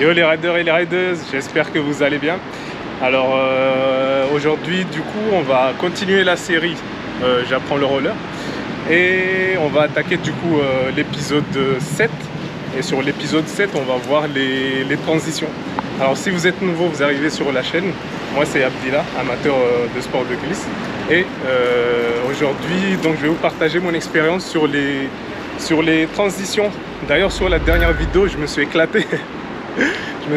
Yo les riders et les riders, j'espère que vous allez bien. Alors aujourd'hui du coup on va continuer la série J'apprends le roller et on va attaquer du coup l'épisode 7. Et sur l'épisode 7 on va voir les transitions. Alors si vous êtes nouveau, vous arrivez sur la chaîne, moi c'est Abdillah, amateur de sport de glisse. Et aujourd'hui donc je vais vous partager mon expérience sur les transitions. D'ailleurs sur la dernière vidéo je me suis éclaté.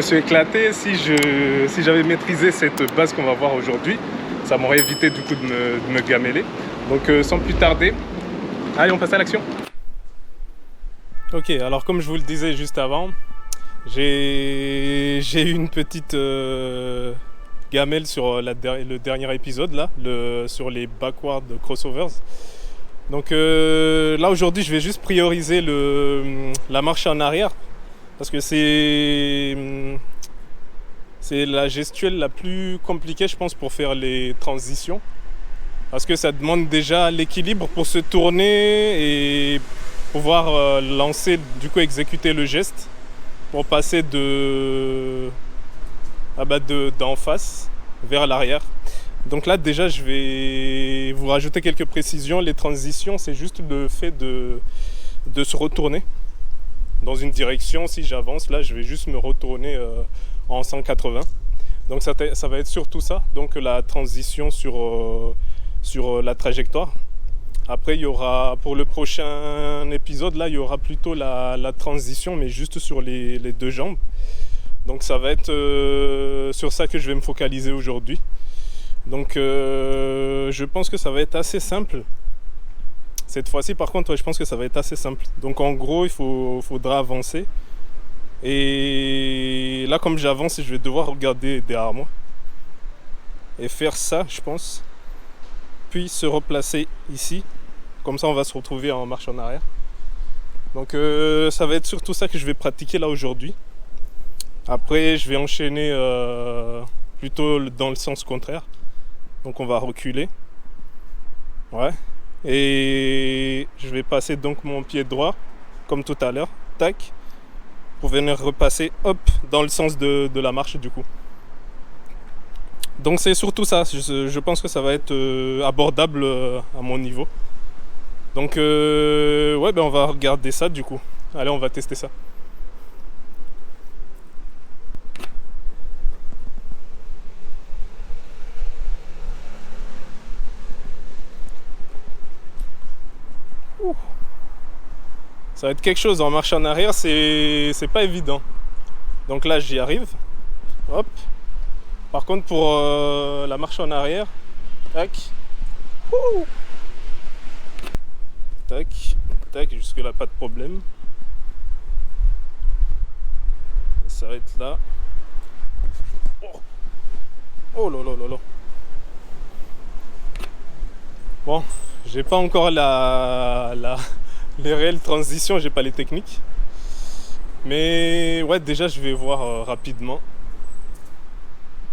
Si j'avais maîtrisé cette base qu'on va voir aujourd'hui, ça m'aurait évité du coup de me gameler. Donc sans plus tarder, allez on passe à l'action. Ok, alors comme je vous le disais juste avant, j'ai eu une petite gamelle sur le dernier épisode là, sur les backward crossovers. Donc là aujourd'hui je vais juste prioriser la marche en arrière. Parce que c'est la gestuelle la plus compliquée, je pense, pour faire les transitions. Parce que ça demande déjà l'équilibre pour se tourner et pouvoir lancer, du coup exécuter le geste pour passer d'en face vers l'arrière. Donc là déjà je vais vous rajouter quelques précisions. Les transitions, c'est juste le fait de se retourner dans une direction. Si j'avance là je vais juste me retourner en 180, donc ça va être surtout ça, donc la transition sur la trajectoire. Après il y aura pour le prochain épisode là il y aura plutôt la transition mais juste sur les deux jambes, donc ça va être sur ça que je vais me focaliser aujourd'hui. Donc je pense que ça va être assez simple. Cette fois-ci, par contre, je pense que ça va être assez simple. Donc, en gros, faudra avancer. Et là, comme j'avance, je vais devoir regarder derrière moi. Et faire ça, je pense. Puis se replacer ici. Comme ça, on va se retrouver en marche en arrière. Donc, ça va être surtout ça que je vais pratiquer là aujourd'hui. Après, je vais enchaîner plutôt dans le sens contraire. Donc, on va reculer. Ouais. Et je vais passer donc mon pied droit comme tout à l'heure, tac, pour venir repasser hop dans le sens de la marche du coup. Donc c'est surtout ça, je pense que ça va être abordable à mon niveau. Donc ouais, on va regarder ça du coup. Allez, on va tester ça. Ça va être quelque chose en marche en arrière, c'est pas évident. Donc là j'y arrive. Hop. Par contre pour la marche en arrière, tac. Ouh. Tac, tac, jusque là pas de problème. On s'arrête là. Oh, oh là là là là. Bon, j'ai pas encore les réelles transitions, j'ai pas les techniques. Mais ouais, déjà je vais voir rapidement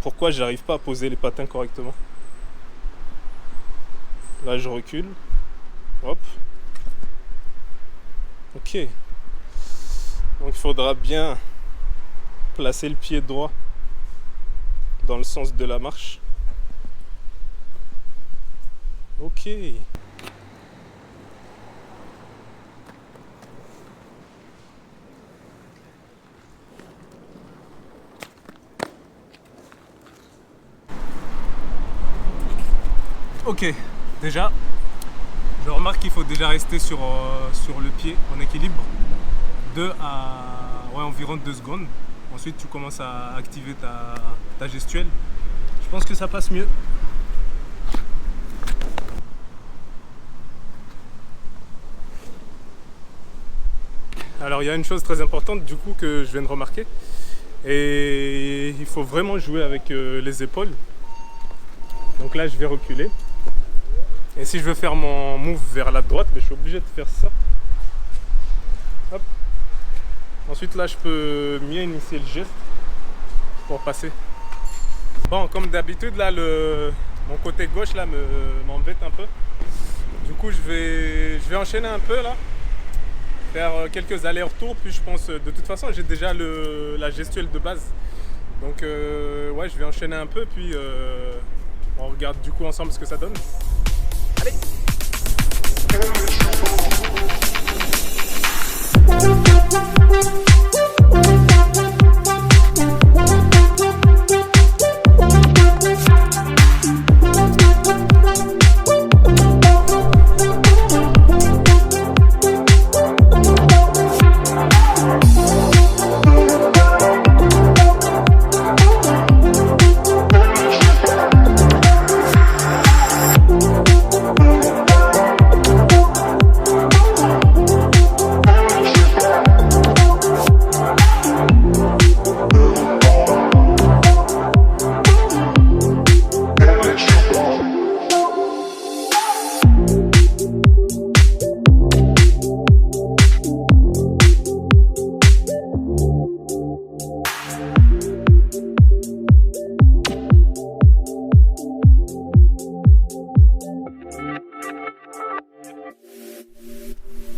pourquoi j'arrive pas à poser les patins correctement. Là je recule. Hop. Ok. Donc il faudra bien placer le pied droit dans le sens de la marche. Ok. Ok, déjà, je remarque qu'il faut déjà rester sur le pied en équilibre environ 2 secondes. Ensuite, tu commences à activer ta gestuelle. Je pense que ça passe mieux. Alors, il y a une chose très importante du coup que je viens de remarquer. Et il faut vraiment jouer avec les épaules. Donc là, je vais reculer. Et si je veux faire mon move vers la droite, je suis obligé de faire ça. Hop. Ensuite là je peux mieux initier le geste pour passer. Bon, comme d'habitude là mon côté gauche là m'embête un peu. Du coup je vais enchaîner un peu là. faire quelques allers-retours, puis je pense, de toute façon j'ai déjà la gestuelle de base. Donc ouais, je vais enchaîner un peu, puis on regarde du coup ensemble ce que ça donne. Allez!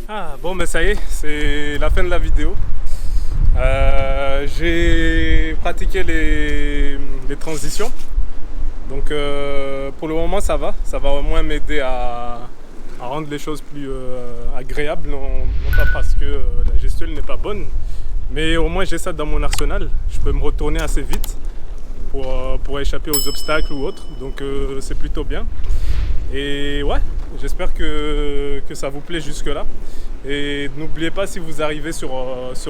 Ah bon, mais ça y est, c'est la fin de la vidéo. J'ai pratiqué les transitions, donc pour le moment ça va au moins m'aider à rendre les choses plus agréables, non pas parce que la gestuelle n'est pas bonne, mais au moins j'ai ça dans mon arsenal, je peux me retourner assez vite pour échapper aux obstacles ou autres, donc c'est plutôt bien. Et ouais, j'espère que ça vous plaît jusque là. Et n'oubliez pas, si vous arrivez sur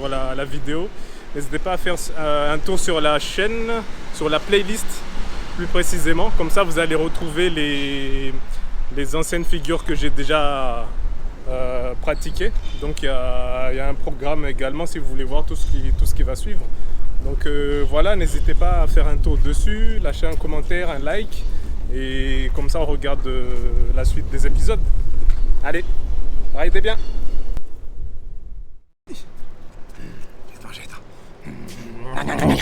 la vidéo, n'hésitez pas à faire un tour sur la chaîne, sur la playlist plus précisément. Comme ça vous allez retrouver les anciennes figures que j'ai déjà pratiquées. Donc il y a un programme également si vous voulez voir tout ce qui va suivre. Donc voilà, n'hésitez pas à faire un tour dessus, lâcher un commentaire, un like. Et comme ça on regarde la suite des épisodes. Allez, ridez bien. Non.